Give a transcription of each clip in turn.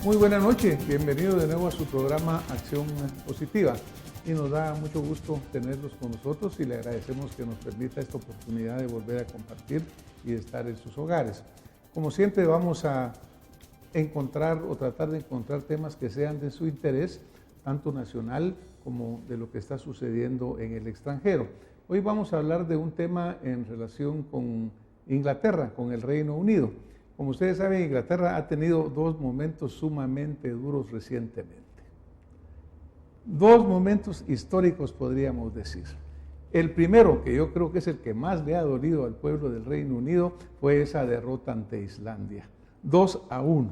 Muy buena noche, bienvenido de nuevo a su programa Acción Positiva y nos da mucho gusto tenerlos con nosotros y le agradecemos que nos permita esta oportunidad de volver a compartir y de estar en sus hogares. Como siempre vamos a encontrar o tratar de encontrar temas que sean de su interés, tanto nacional como de lo que está sucediendo en el extranjero. Hoy vamos a hablar de un tema en relación con Inglaterra, con el Reino Unido. Como ustedes saben, Inglaterra ha tenido dos momentos sumamente duros recientemente. Dos momentos históricos, podríamos decir. El primero, que yo creo que es el que más le ha dolido al pueblo del Reino Unido, fue esa derrota ante Islandia. 2-1.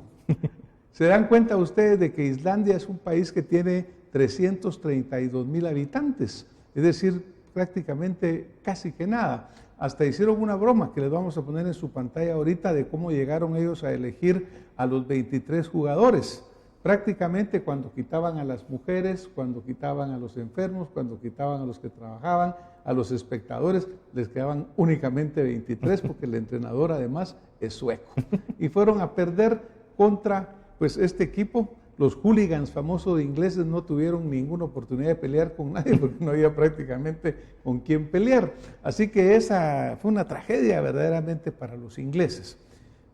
¿Se dan cuenta ustedes de que Islandia es un país que tiene 332,000 habitantes? Es decir, prácticamente casi que nada. Hasta hicieron una broma que les vamos a poner en su pantalla ahorita de cómo llegaron ellos a elegir a los 23 jugadores. Prácticamente cuando quitaban a las mujeres, cuando quitaban a los enfermos, cuando quitaban a los que trabajaban, a los espectadores, les quedaban únicamente 23 porque el entrenador además es sueco. Y fueron a perder contra este equipo. Los hooligans famosos de ingleses no tuvieron ninguna oportunidad de pelear con nadie porque no había prácticamente con quién pelear. Así que esa fue una tragedia verdaderamente para los ingleses.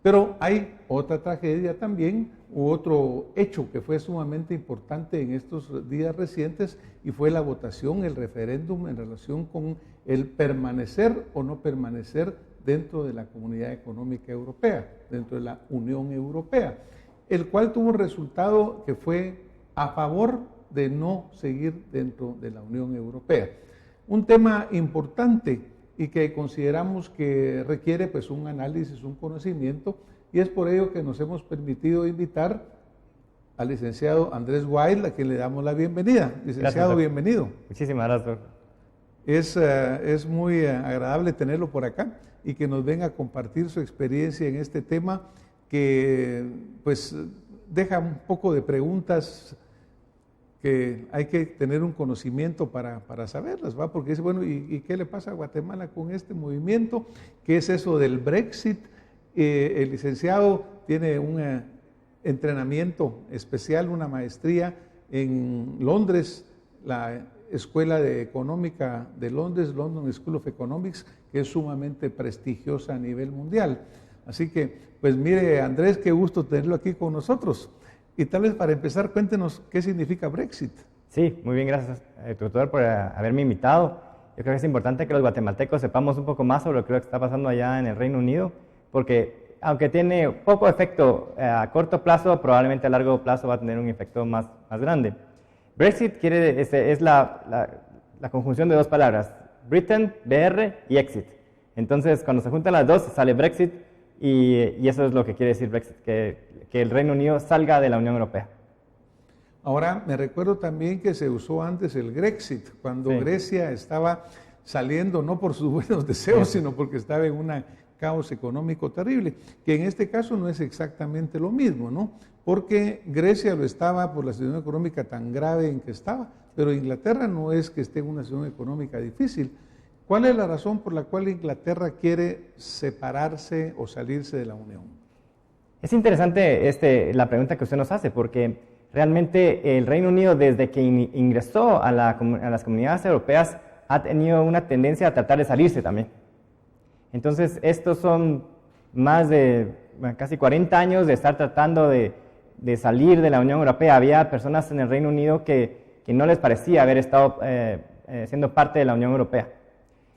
Pero hay otra tragedia también, u otro hecho que fue sumamente importante en estos días recientes y fue la votación, el referéndum en relación con el permanecer o no permanecer dentro de la Comunidad Económica Europea, dentro de la Unión Europea, el cual tuvo un resultado que fue a favor de no seguir dentro de la Unión Europea. Un tema importante y que consideramos que requiere un análisis, un conocimiento, y es por ello que nos hemos permitido invitar al licenciado Andrés Wild, a quien le damos la bienvenida. Licenciado, gracias, bienvenido. Muchísimas gracias. Es muy agradable tenerlo por acá y que nos venga a compartir su experiencia en este tema que deja un poco de preguntas que hay que tener un conocimiento para saberlas, ¿va? Porque dice, bueno, ¿y qué le pasa a Guatemala con este movimiento? ¿Qué es eso del Brexit? El licenciado tiene un entrenamiento especial, una maestría en Londres, la Escuela Económica de Londres, London School of Economics, que es sumamente prestigiosa a nivel mundial. Así que, mire, Andrés, qué gusto tenerlo aquí con nosotros. Y tal vez para empezar, cuéntenos qué significa Brexit. Sí, muy bien, gracias, doctor, por haberme invitado. Yo creo que es importante que los guatemaltecos sepamos un poco más sobre lo que está pasando allá en el Reino Unido, porque aunque tiene poco efecto a corto plazo, probablemente a largo plazo va a tener un efecto más grande. Brexit es la conjunción de dos palabras, Britain, BR, y exit. Entonces, cuando se juntan las dos, sale Brexit, y eso es lo que quiere decir Brexit, que el Reino Unido salga de la Unión Europea. Ahora, me recuerdo también que se usó antes el Grexit, cuando sí, Grecia estaba saliendo, no por sus buenos deseos, sino porque estaba en un caos económico terrible, que en este caso no es exactamente lo mismo, ¿no? Porque Grecia lo estaba por la situación económica tan grave en que estaba, pero Inglaterra no es que esté en una situación económica difícil. ¿Cuál es la razón por la cual Inglaterra quiere separarse o salirse de la Unión? Es interesante la pregunta que usted nos hace, porque realmente el Reino Unido, desde que ingresó a las comunidades europeas, ha tenido una tendencia a tratar de salirse también. Entonces, estos son más de casi 40 años de estar tratando de salir de la Unión Europea. Había personas en el Reino Unido que no les parecía haber estado siendo parte de la Unión Europea.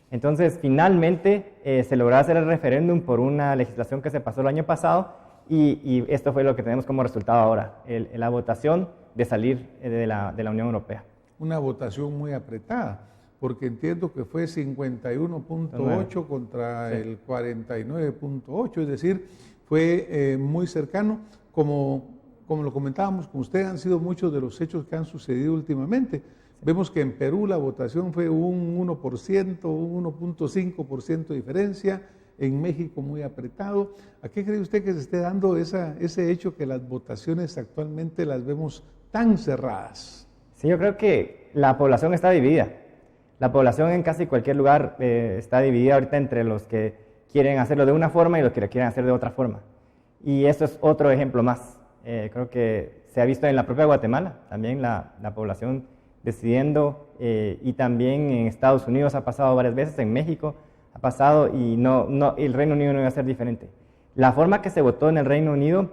Entonces, finalmente, se logró hacer el referéndum por una legislación que se pasó el año pasado y esto fue lo que tenemos como resultado ahora, la votación de salir de la Unión Europea. Una votación muy apretada, porque entiendo que fue 51.8 contra sí, el 49.8, es decir, fue muy cercano. Como lo comentábamos con usted, han sido muchos de los hechos que han sucedido últimamente. Vemos que en Perú la votación fue un 1%, un 1.5% de diferencia, en México muy apretado. ¿A qué cree usted que se esté dando ese hecho que las votaciones actualmente las vemos tan cerradas? Sí, yo creo que la población está dividida. La población en casi cualquier lugar está dividida ahorita entre los que quieren hacerlo de una forma y los que lo quieren hacer de otra forma. Y esto es otro ejemplo más. Creo que se ha visto en la propia Guatemala, también la población decidiendo, y también en Estados Unidos ha pasado varias veces, en México ha pasado, y el Reino Unido no iba a ser diferente. La forma que se votó en el Reino Unido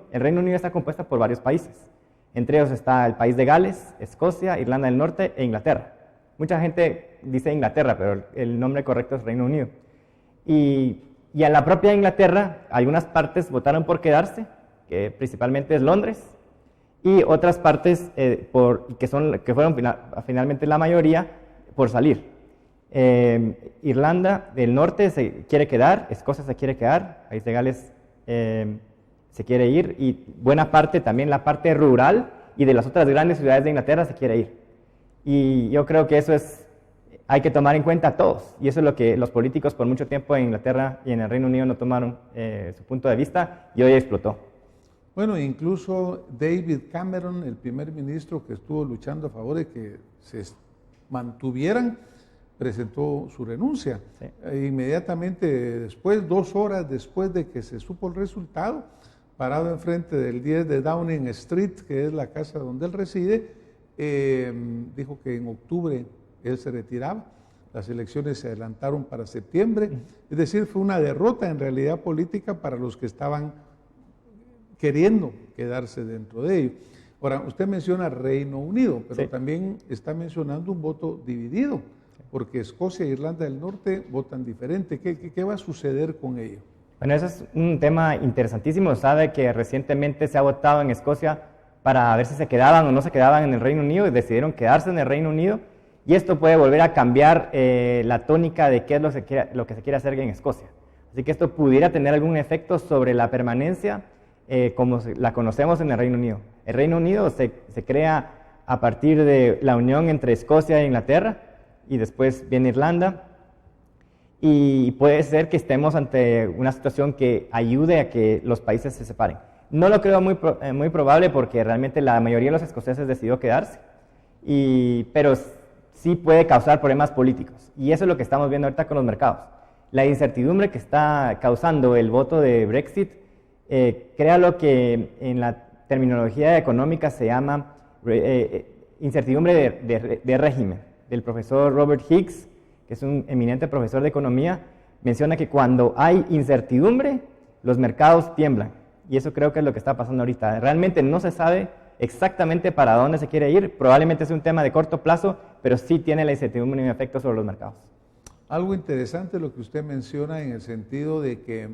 está compuesta por varios países. Entre ellos está el país de Gales, Escocia, Irlanda del Norte e Inglaterra. Mucha gente dice Inglaterra, pero el nombre correcto es Reino Unido. Y en la propia Inglaterra, algunas partes votaron por quedarse, que principalmente es Londres, y otras partes que fueron finalmente la mayoría por salir. Irlanda del Norte se quiere quedar, Escocia se quiere quedar, país de Gales se quiere ir, y buena parte, también la parte rural y de las otras grandes ciudades de Inglaterra se quiere ir. Y yo creo que hay que tomar en cuenta a todos, y eso es lo que los políticos por mucho tiempo en Inglaterra y en el Reino Unido no tomaron su punto de vista, y hoy explotó. Bueno, incluso David Cameron, el primer ministro que estuvo luchando a favor de que se mantuvieran, presentó su renuncia. Sí. Inmediatamente después, 2 horas después de que se supo el resultado, parado enfrente del 10 de Downing Street, que es la casa donde él reside, dijo que en octubre él se retiraba. Las elecciones se adelantaron para septiembre. Es decir, fue una derrota en realidad política para los que estaban queriendo quedarse dentro de ello. Ahora, usted menciona Reino Unido, pero sí, también está mencionando un voto dividido, porque Escocia e Irlanda del Norte votan diferente. ¿Qué va a suceder con ello? Bueno, eso es un tema interesantísimo. Sabe que recientemente se ha votado en Escocia para ver si se quedaban o no se quedaban en el Reino Unido, y decidieron quedarse en el Reino Unido, y esto puede volver a cambiar la tónica de qué es lo que se quiere hacer en Escocia. Así que esto pudiera tener algún efecto sobre la permanencia como la conocemos en el Reino Unido. El Reino Unido se crea a partir de la unión entre Escocia e Inglaterra, y después viene Irlanda, y puede ser que estemos ante una situación que ayude a que los países se separen. No lo creo muy probable, porque realmente la mayoría de los escoceses decidió quedarse, pero sí puede causar problemas políticos, y eso es lo que estamos viendo ahorita con los mercados. La incertidumbre que está causando el voto de Brexit crea lo que en la terminología económica se llama incertidumbre de régimen. Del profesor Robert Hicks, que es un eminente profesor de economía, menciona que cuando hay incertidumbre, los mercados tiemblan. Y eso creo que es lo que está pasando ahorita. Realmente no se sabe exactamente para dónde se quiere ir. Probablemente es un tema de corto plazo, pero sí tiene la incertidumbre un efecto sobre los mercados. Algo interesante lo que usted menciona, en el sentido de que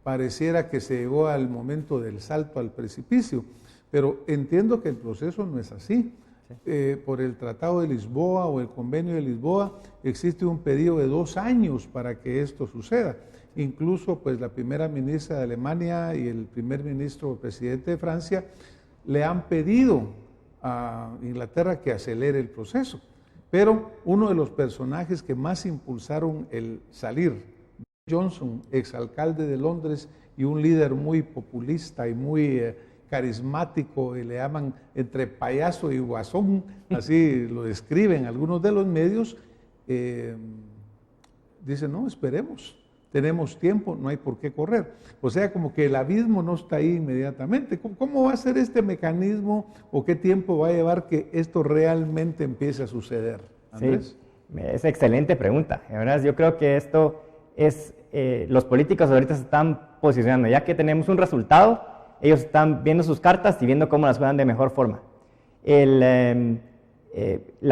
pareciera que se llegó al momento del salto al precipicio, pero entiendo que el proceso no es así. Por el Tratado de Lisboa o el Convenio de Lisboa existe un periodo de 2 años para que esto suceda. Incluso pues la primera ministra de Alemania y el primer ministro o presidente de Francia le han pedido a Inglaterra que acelere el proceso. Pero uno de los personajes que más impulsaron el salir, Johnson, exalcalde de Londres y un líder muy populista y muy carismático, y le llaman entre payaso y guasón, así lo describen algunos de los medios, dicen, no, esperemos, tenemos tiempo, no hay por qué correr. O sea, como que el abismo no está ahí inmediatamente. ¿Cómo va a ser este mecanismo, o qué tiempo va a llevar que esto realmente empiece a suceder, Andrés? Sí, es excelente pregunta. La verdad, yo creo que esto es, los políticos ahorita se están posicionando, ya que tenemos un resultado. Ellos están viendo sus cartas y viendo cómo las juegan de mejor forma. Van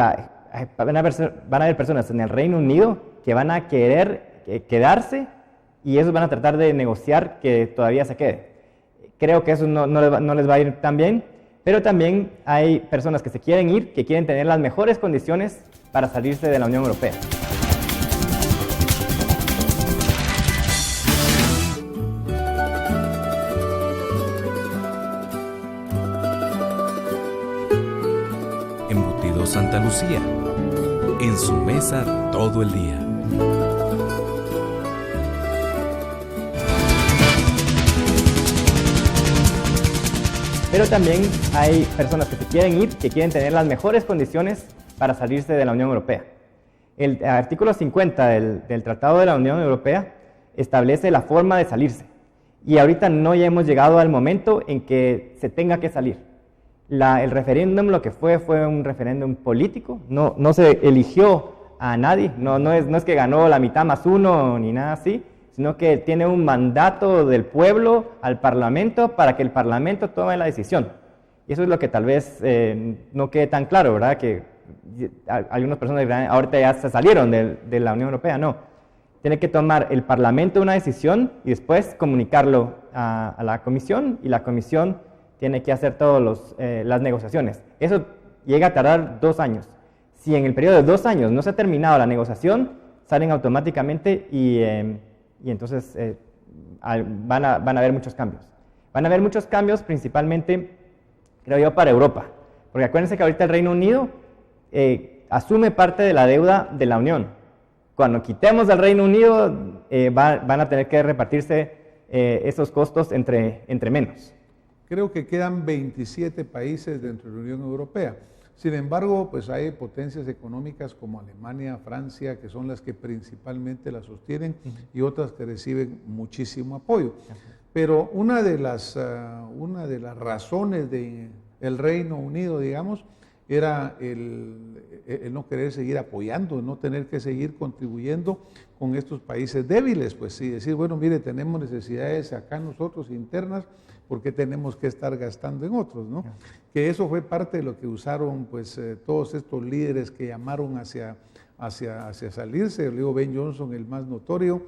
a haber personas en el Reino Unido que van a querer quedarse, y ellos van a tratar de negociar que todavía se quede. Creo que eso no les va a ir tan bien, pero también hay personas que se quieren ir, que quieren tener las mejores condiciones para salirse de la Unión Europea. Santa Lucía, en su mesa todo el día. Pero también hay personas que se quieren ir, que quieren tener las mejores condiciones para salirse de la Unión Europea. El artículo 50 del Tratado de la Unión Europea establece la forma de salirse. Y ahorita no ya hemos llegado al momento en que se tenga que salir. El referéndum lo que fue un referéndum político, no se eligió a nadie, no es que ganó la mitad más uno ni nada así, sino que tiene un mandato del pueblo al Parlamento para que el Parlamento tome la decisión. Y eso es lo que tal vez no quede tan claro, ¿verdad? Que algunas personas dirán, ahorita ya se salieron de la Unión Europea. No, tiene que tomar el Parlamento una decisión y después comunicarlo a la Comisión, y la Comisión tiene que hacer todas las negociaciones. Eso llega a tardar 2 años. Si en el periodo de 2 años no se ha terminado la negociación, salen automáticamente y entonces van a haber muchos cambios. Van a haber muchos cambios principalmente, creo yo, para Europa. Porque acuérdense que ahorita el Reino Unido asume parte de la deuda de la Unión. Cuando quitemos al Reino Unido, van a tener que repartirse esos costos entre menos. Creo que quedan 27 países dentro de la Unión Europea. Sin embargo, pues hay potencias económicas como Alemania, Francia, que son las que principalmente la sostienen, y otras que reciben muchísimo apoyo. Pero una de las razones del Reino Unido, digamos, era el no querer seguir apoyando, no tener que seguir contribuyendo con estos países débiles, pues sí, decir, bueno, mire, tenemos necesidades acá nosotros internas, ¿por qué tenemos que estar gastando en otros, no? Que eso fue parte de lo que usaron, pues, todos estos líderes que llamaron hacia salirse. Yo digo, Ben Johnson, el más notorio,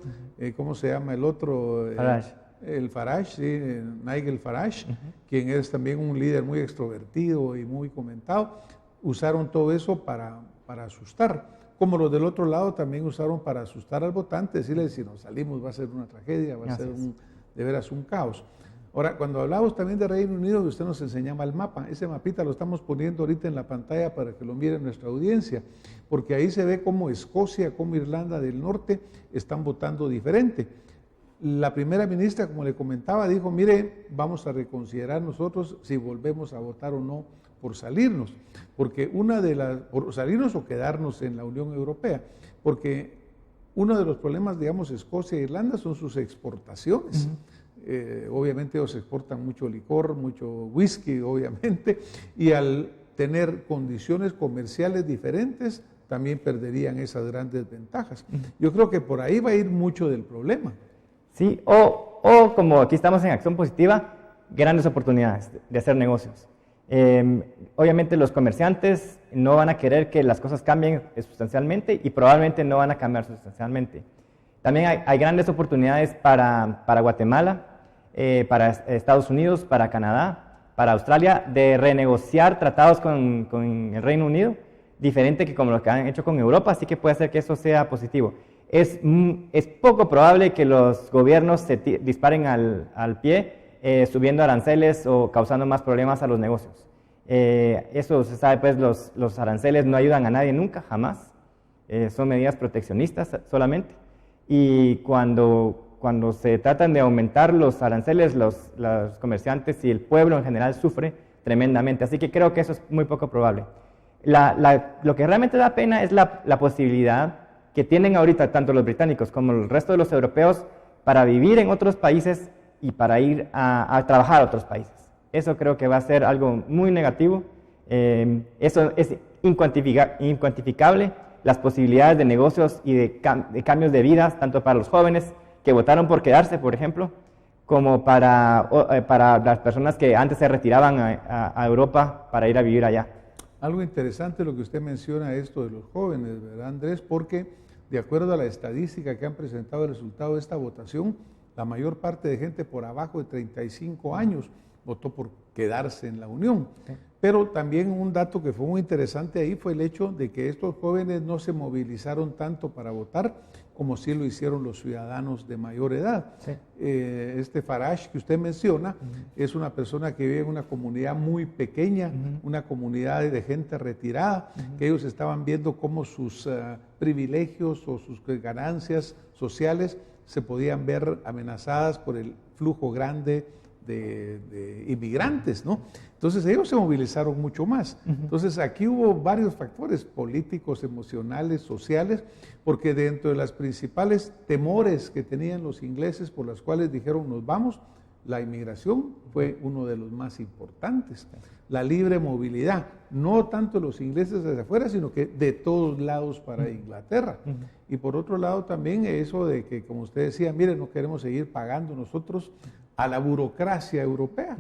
¿cómo se llama el otro? Farage. El Farage, sí, Nigel Farage, quien es también un líder muy extrovertido y muy comentado. Usaron todo eso para asustar. Como los del otro lado también usaron para asustar al votante, decirle, si nos salimos va a ser una tragedia, va a ser de veras un caos. Ahora, cuando hablamos también de Reino Unido, usted nos enseñaba el mapa. Ese mapita lo estamos poniendo ahorita en la pantalla para que lo mire nuestra audiencia, porque ahí se ve cómo Escocia, cómo Irlanda del Norte están votando diferente. La primera ministra, como le comentaba, dijo, mire, vamos a reconsiderar nosotros si volvemos a votar o no por salirnos, porque por salirnos o quedarnos en la Unión Europea, porque uno de los problemas, digamos, Escocia e Irlanda son sus exportaciones. Obviamente ellos exportan mucho licor, mucho whisky, obviamente, y al tener condiciones comerciales diferentes, también perderían esas grandes ventajas. Yo creo que por ahí va a ir mucho del problema. Sí, o como aquí estamos en Acción Positiva, grandes oportunidades de hacer negocios. Obviamente los comerciantes no van a querer que las cosas cambien sustancialmente y probablemente no van a cambiar sustancialmente. También hay grandes oportunidades para Guatemala, para Estados Unidos, para Canadá, para Australia, de renegociar tratados con el Reino Unido, diferente que como lo que han hecho con Europa, así que puede ser que eso sea positivo. Es poco probable que los gobiernos se disparen al pie subiendo aranceles o causando más problemas a los negocios. Eso se sabe, pues los aranceles no ayudan a nadie nunca, jamás. Son medidas proteccionistas solamente. Y cuando se tratan de aumentar los aranceles, los comerciantes y el pueblo en general sufre tremendamente. Así que creo que eso es muy poco probable. Lo que realmente da pena es la posibilidad que tienen ahorita tanto los británicos como el resto de los europeos para vivir en otros países y para ir a trabajar a otros países. Eso creo que va a ser algo muy negativo. Eso es incuantificable, las posibilidades de negocios y de cambios de vidas, tanto para los jóvenes que votaron por quedarse, por ejemplo, como para las personas que antes se retiraban a Europa para ir a vivir allá. Algo interesante lo que usted menciona, esto de los jóvenes, ¿verdad, Andrés? Porque de acuerdo a la estadística que han presentado el resultado de esta votación, la mayor parte de gente por abajo de 35 años votó por quedarse en la Unión. Sí. Pero también un dato que fue muy interesante ahí fue el hecho de que estos jóvenes no se movilizaron tanto para votar como sí lo hicieron los ciudadanos de mayor edad. Sí. Este Farage que usted menciona es una persona que vive en una comunidad muy pequeña, una comunidad de gente retirada, que ellos estaban viendo cómo sus privilegios o sus ganancias sociales se podían ver amenazadas por el flujo grande de inmigrantes, ¿no? Entonces ellos se movilizaron mucho más. Entonces aquí hubo varios factores políticos, emocionales, sociales, porque dentro de las principales temores que tenían los ingleses por las cuales dijeron nos vamos, la inmigración fue uno de los más importantes. La libre movilidad, no tanto los ingleses desde afuera, sino que de todos lados para Inglaterra. Y por otro lado también eso de que, como usted decía, mire, no queremos seguir pagando nosotros a la burocracia europea.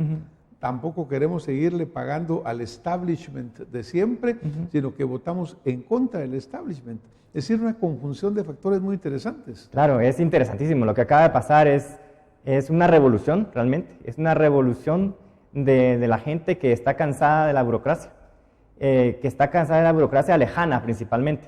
Tampoco queremos seguirle pagando al establishment de siempre, sino que votamos en contra del establishment. Es decir, una conjunción de factores muy interesantes. Claro, es interesantísimo. Lo que acaba de pasar es una revolución, realmente. Es una revolución de la gente que está cansada de la burocracia, que está cansada de la burocracia lejana principalmente,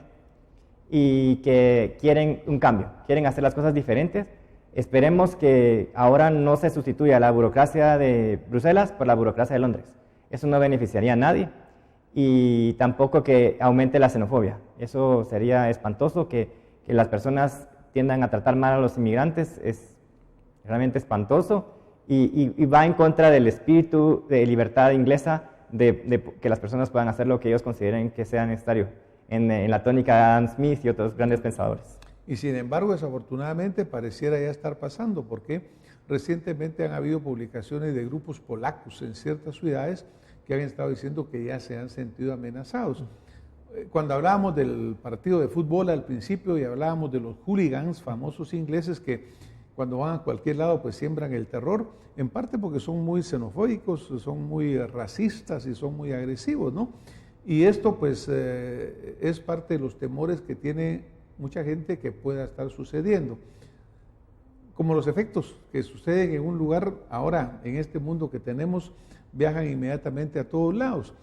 y que quieren un cambio, quieren hacer las cosas diferentes. Esperemos que ahora no se sustituya la burocracia de Bruselas por la burocracia de Londres. Eso no beneficiaría a nadie, y tampoco que aumente la xenofobia. Eso sería espantoso, que las personas tiendan a tratar mal a los inmigrantes. Es realmente espantoso y va en contra del espíritu de libertad inglesa, de que las personas puedan hacer lo que ellos consideren que sea necesario, en la tónica de Adam Smith y otros grandes pensadores. Y sin embargo, desafortunadamente, pareciera ya estar pasando, porque recientemente han habido publicaciones de grupos polacos en ciertas ciudades que han estado diciendo que ya se han sentido amenazados. Cuando hablábamos del partido de fútbol al principio y hablábamos de los hooligans famosos ingleses que cuando van a cualquier lado pues siembran el terror, en parte porque son muy xenofóbicos, son muy racistas y son muy agresivos, ¿no? Y esto pues es parte de los temores que tiene mucha gente que pueda estar sucediendo. Como los efectos que suceden en un lugar ahora, en este mundo que tenemos, viajan inmediatamente a todos lados.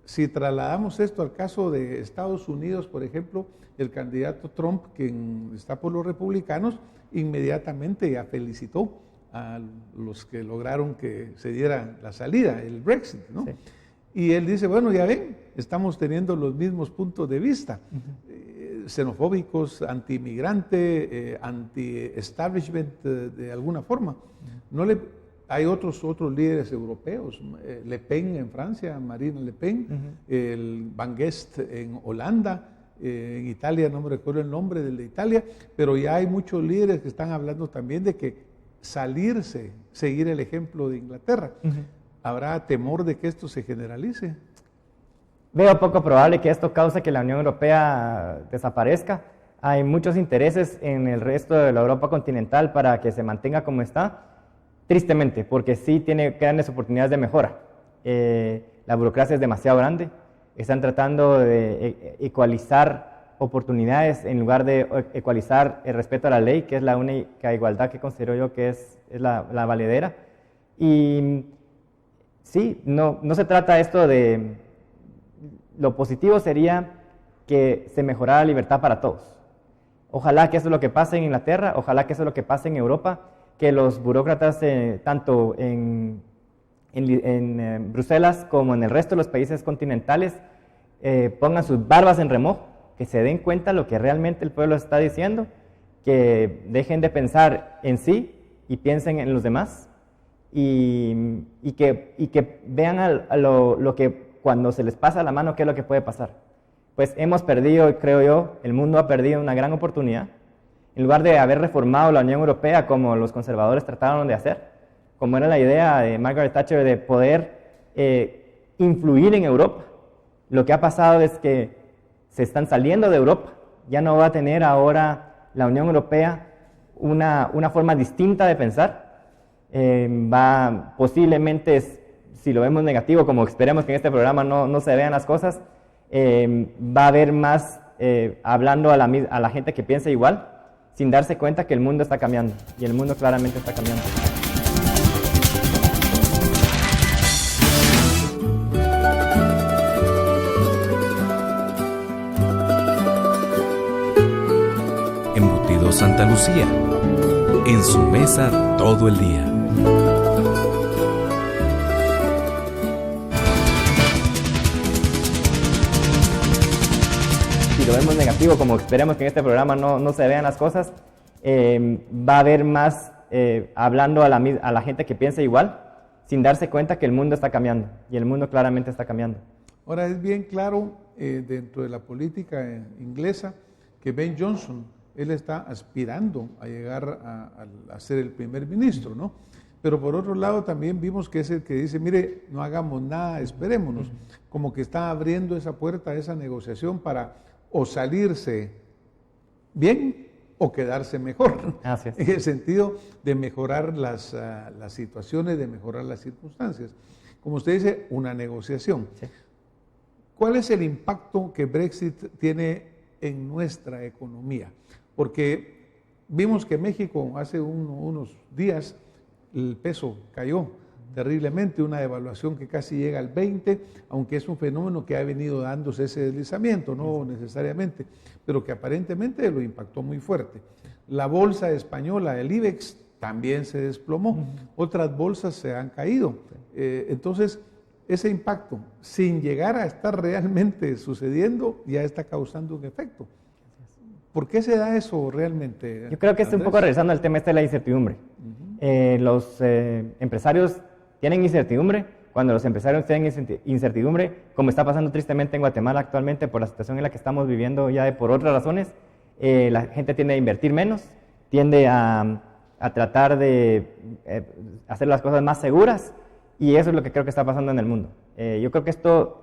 Si trasladamos esto al caso de Estados Unidos, por ejemplo, el candidato Trump, quien está por los republicanos, inmediatamente ya felicitó a los que lograron que se diera la salida, el Brexit, ¿no? Sí. Y él dice, bueno, ya ven, estamos teniendo los mismos puntos de vista, xenofóbicos, anti-inmigrante, anti-establishment de alguna forma. Hay otros líderes europeos, Le Pen en Francia, Marine Le Pen, el Van Guest en Holanda, en Italia, no me recuerdo el nombre del de Italia, pero ya hay muchos líderes que están hablando también de que salirse, seguir el ejemplo de Inglaterra. ¿Habrá temor de que esto se generalice? Veo poco probable que esto cause que la Unión Europea desaparezca. Hay muchos intereses en el resto de la Europa continental para que se mantenga como está, tristemente, porque sí tiene grandes oportunidades de mejora. La burocracia es demasiado grande. Están tratando de ecualizar oportunidades en lugar de ecualizar el respeto a la ley, que es la única igualdad que considero yo que es la valedera. Y sí, no se trata esto de... Lo positivo sería que se mejorara la libertad para todos. Ojalá que eso es lo que pase en Inglaterra, ojalá que eso es lo que pase en Europa, que los burócratas, tanto en Bruselas como en el resto de los países continentales, pongan sus barbas en remojo, que se den cuenta de lo que realmente el pueblo está diciendo, que dejen de pensar en sí y piensen en los demás, y que vean lo que cuando se les pasa la mano, qué es lo que puede pasar. Pues hemos perdido, creo yo, el mundo ha perdido una gran oportunidad. En lugar de haber reformado la Unión Europea como los conservadores trataron de hacer, como era la idea de Margaret Thatcher de poder influir en Europa, lo que ha pasado es que se están saliendo de Europa. Ya no va a tener ahora la Unión Europea una forma distinta de pensar. Va posiblemente, si lo vemos negativo, como esperemos que en este programa no se vean las cosas, va a haber más hablando a la gente que piensa igual, sin darse cuenta que el mundo está cambiando, y el mundo claramente está cambiando. Embutido Santa Lucía, en su mesa todo el día. Si lo vemos negativo, como esperemos que en este programa no se vean las cosas, va a haber más hablando a la gente que piensa igual, sin darse cuenta que el mundo está cambiando, y el mundo claramente está cambiando. Ahora es bien claro dentro de la política inglesa que Ben Johnson, él está aspirando a llegar a ser el primer ministro, ¿no? Pero por otro lado también vimos que es el que dice, mire, no hagamos nada, esperémonos, como que está abriendo esa puerta a esa negociación para o salirse bien o quedarse mejor, Así es. en el sentido de mejorar las situaciones, de mejorar las circunstancias. Como usted dice, una negociación. Sí. ¿Cuál es el impacto que Brexit tiene en nuestra economía? Porque vimos que México hace unos días el peso cayó terriblemente, una devaluación que casi llega al 20, aunque es un fenómeno que ha venido dándose ese deslizamiento, no necesariamente, pero que aparentemente lo impactó muy fuerte. La bolsa española, el IBEX, también se desplomó, otras bolsas se han caído. Entonces, ese impacto, sin llegar a estar realmente sucediendo, ya está causando un efecto. ¿Por qué se da eso realmente? Yo creo que es un poco regresando al tema este de la incertidumbre. Los empresarios tienen incertidumbre. Cuando los empresarios tienen incertidumbre, como está pasando tristemente en Guatemala actualmente por la situación en la que estamos viviendo ya por otras razones, la gente tiende a invertir menos, tiende a tratar de hacer las cosas más seguras, y eso es lo que creo que está pasando en el mundo. Yo creo que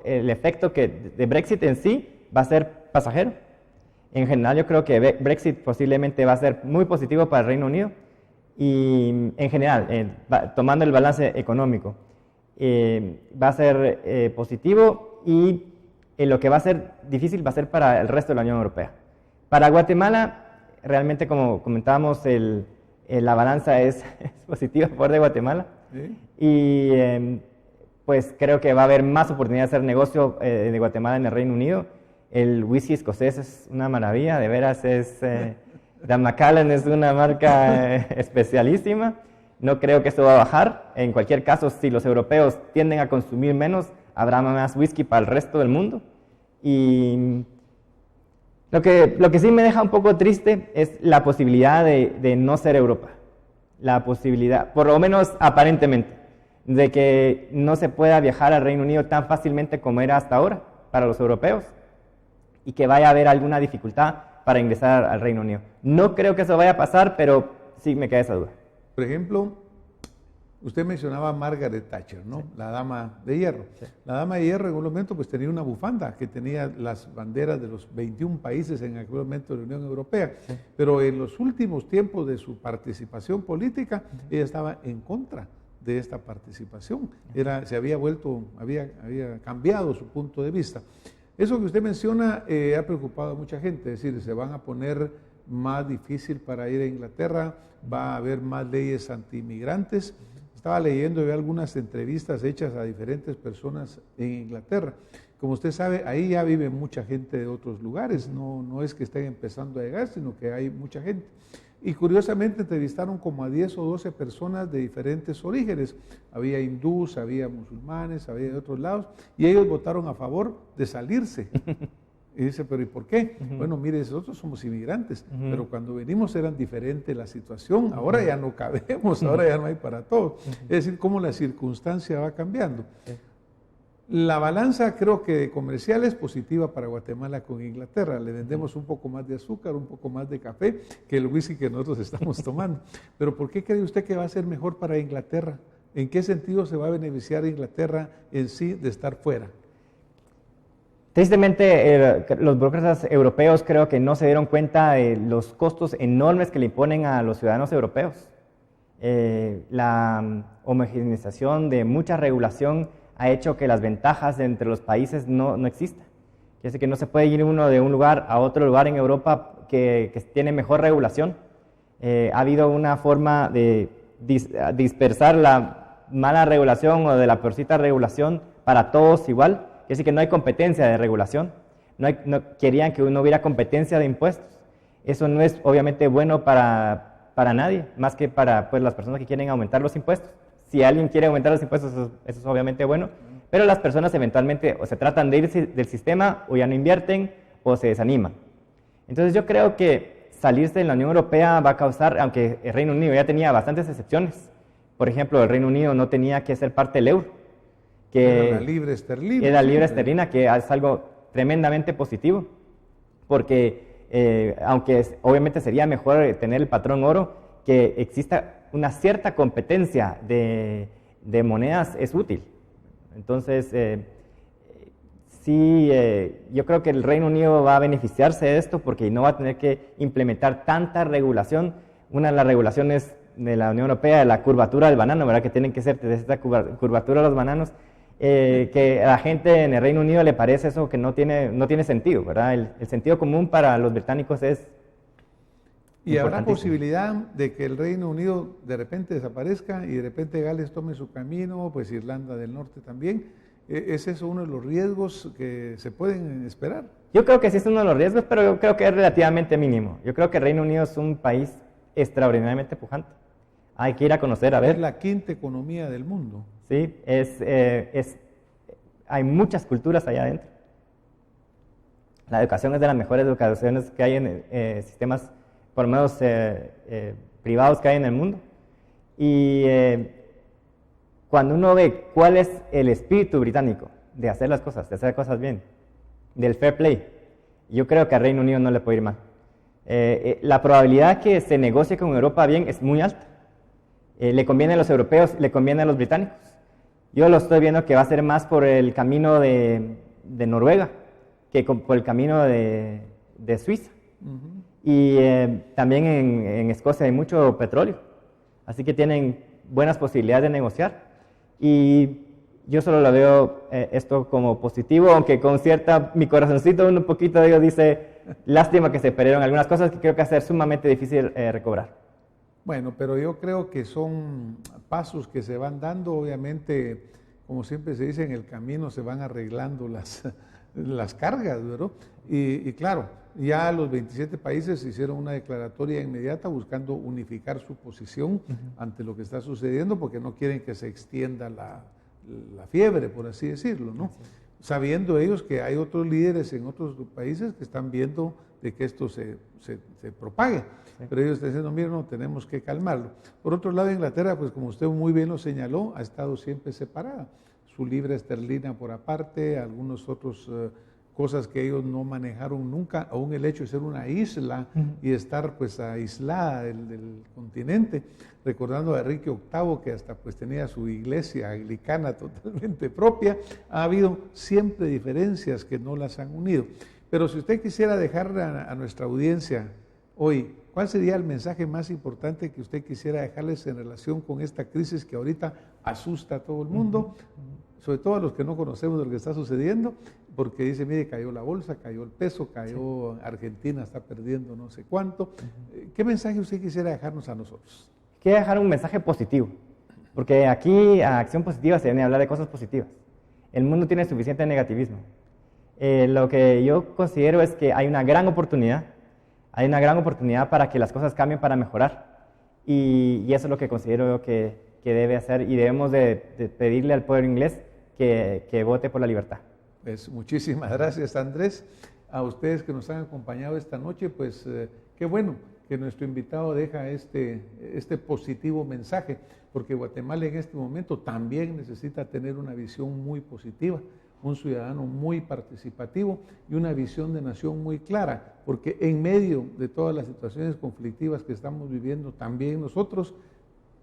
el efecto de Brexit en sí va a ser pasajero. En general, yo creo que Brexit posiblemente va a ser muy positivo para el Reino Unido, y en general, tomando el balance económico, va a ser positivo, y lo que va a ser difícil va a ser para el resto de la Unión Europea. Para Guatemala, realmente, como comentábamos, la balanza es positiva a favor de Guatemala. ¿Sí? Y pues creo que va a haber más oportunidad de hacer negocio de Guatemala en el Reino Unido. El whisky escocés es una maravilla, de veras la Macallan es una marca especialísima. No creo que esto va a bajar. En cualquier caso, si los europeos tienden a consumir menos, habrá más whisky para el resto del mundo. Y lo que sí me deja un poco triste es la posibilidad de no ser Europa. La posibilidad, por lo menos aparentemente, de que no se pueda viajar al Reino Unido tan fácilmente como era hasta ahora para los europeos, y que vaya a haber alguna dificultad para ingresar al Reino Unido. No creo que eso vaya a pasar, pero sí me queda esa duda. Por ejemplo, usted mencionaba a Margaret Thatcher, ¿no? Sí. La dama de hierro. Sí. La dama de hierro en un momento pues tenía una bufanda que tenía las banderas de los 21 países en aquel momento de la Unión Europea, sí. Pero en los últimos tiempos de su participación política, ella estaba en contra de esta participación. Había cambiado su punto de vista. Eso que usted menciona ha preocupado a mucha gente, es decir, se van a poner más difícil para ir a Inglaterra, va a haber más leyes anti-inmigrantes. Estaba leyendo algunas entrevistas hechas a diferentes personas en Inglaterra. Como usted sabe, ahí ya vive mucha gente de otros lugares, no es que estén empezando a llegar, sino que hay mucha gente. Y curiosamente entrevistaron como a 10 o 12 personas de diferentes orígenes. Había hindús, había musulmanes, había de otros lados, y ellos votaron a favor de salirse. Y dice, pero ¿y por qué? Bueno, mire, nosotros somos inmigrantes, pero cuando venimos era diferente la situación, ahora ya no cabemos, ahora ya no hay para todos. Es decir, cómo la circunstancia va cambiando. La balanza creo que comercial es positiva para Guatemala con Inglaterra. Le vendemos un poco más de azúcar, un poco más de café que el whisky que nosotros estamos tomando. Pero ¿por qué cree usted que va a ser mejor para Inglaterra? ¿En qué sentido se va a beneficiar Inglaterra en sí de estar fuera? Tristemente, los burócratas europeos creo que no se dieron cuenta de los costos enormes que le imponen a los ciudadanos europeos. La homogeneización de mucha regulación ha hecho que las ventajas entre los países no existan. Quiere decir que no se puede ir uno de un lugar a otro lugar en Europa que tiene mejor regulación. Ha habido una forma de dispersar la mala regulación o de la peorcita regulación para todos igual. Quiere decir que no hay competencia de regulación. No querían que no hubiera competencia de impuestos. Eso no es obviamente bueno para nadie, más que para las personas que quieren aumentar los impuestos. Si alguien quiere aumentar los impuestos, eso es obviamente bueno, pero las personas eventualmente o se tratan de irse del sistema, o ya no invierten, o se desaniman. Entonces yo creo que salirse de la Unión Europea va a causar, aunque el Reino Unido ya tenía bastantes excepciones, Por ejemplo, el Reino Unido no tenía que ser parte del euro. Era la libra esterlina. Era la libra esterlina, que es algo tremendamente positivo, porque aunque obviamente sería mejor tener el patrón oro, que exista una cierta competencia de monedas es útil. Entonces, sí, yo creo que el Reino Unido va a beneficiarse de esto porque no va a tener que implementar tanta regulación. Una de las regulaciones de la Unión Europea, de la curvatura del banano, ¿verdad? Que tienen que ser de esta curvatura de los bananos, que a la gente en el Reino Unido le parece eso que no tiene sentido, ¿verdad? El sentido común para los británicos es ¿Y habrá posibilidad de que el Reino Unido de repente desaparezca y de repente Gales tome su camino, pues Irlanda del Norte también? ¿Es eso uno de los riesgos que se pueden esperar? Yo creo que sí es uno de los riesgos, pero yo creo que es relativamente mínimo. Yo creo que el Reino Unido es un país extraordinariamente pujante. Hay que ir a conocer, a ver. Es la quinta economía del mundo. Sí, hay muchas culturas allá adentro. La educación es de las mejores educaciones que hay en sistemas, por lo menos privados que hay en el mundo. Y cuando uno ve cuál es el espíritu británico de hacer las cosas, de hacer cosas bien, del fair play, yo creo que al Reino Unido no le puede ir mal. La probabilidad que se negocie con Europa bien es muy alta. Le conviene a los europeos, le conviene a los británicos. Yo lo estoy viendo que va a ser más por el camino de Noruega que por el camino de Suiza. Uh-huh. Y también en Escocia hay mucho petróleo, así que tienen buenas posibilidades de negociar. Y yo solo lo veo esto como positivo, aunque con mi corazoncito un poquito de ellos dice, lástima que se perdieron algunas cosas que creo que va a ser sumamente difícil recobrar. Bueno, pero yo creo que son pasos que se van dando, obviamente, como siempre se dice, en el camino se van arreglando las cargas, ¿verdad? Y claro, ya los 27 países hicieron una declaratoria inmediata buscando unificar su posición ante lo que está sucediendo, porque no quieren que se extienda la fiebre, por así decirlo, ¿no? Sabiendo ellos que hay otros líderes en otros países que están viendo de que esto se propague. Sí. Pero ellos están diciendo, miren, no, tenemos que calmarlo. Por otro lado, Inglaterra, pues como usted muy bien lo señaló, ha estado siempre separada. Su libra esterlina por aparte, algunos otros cosas que ellos no manejaron nunca, aún el hecho de ser una isla y estar pues aislada del continente, recordando a Enrique VIII que hasta pues tenía su iglesia anglicana totalmente propia. Ha habido siempre diferencias que no las han unido. Pero si usted quisiera dejar a nuestra audiencia hoy, ¿cuál sería el mensaje más importante que usted quisiera dejarles en relación con esta crisis que ahorita asusta a todo el mundo? Sobre todo a los que no conocemos de lo que está sucediendo, porque dice, mire, cayó la bolsa, cayó el peso, cayó Argentina, está perdiendo no sé cuánto. ¿Qué mensaje usted quisiera dejarnos a nosotros? Quiero dejar un mensaje positivo, porque aquí a Acción Positiva se viene a hablar de cosas positivas. El mundo tiene suficiente negativismo. Lo que yo considero es que hay una gran oportunidad para que las cosas cambien, para mejorar. Y eso es lo que considero que debe hacer, y debemos de pedirle al pueblo inglés que vote por la libertad. Pues muchísimas gracias, Andrés. A ustedes que nos han acompañado esta noche, pues qué bueno que nuestro invitado deja este positivo mensaje, porque Guatemala en este momento también necesita tener una visión muy positiva, un ciudadano muy participativo y una visión de nación muy clara, porque en medio de todas las situaciones conflictivas que estamos viviendo, también nosotros,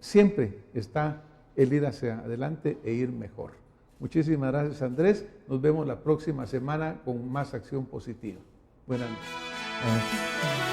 siempre está el ir hacia adelante e ir mejor. Muchísimas gracias, Andrés. Nos vemos la próxima semana con más Acción Positiva. Buenas noches.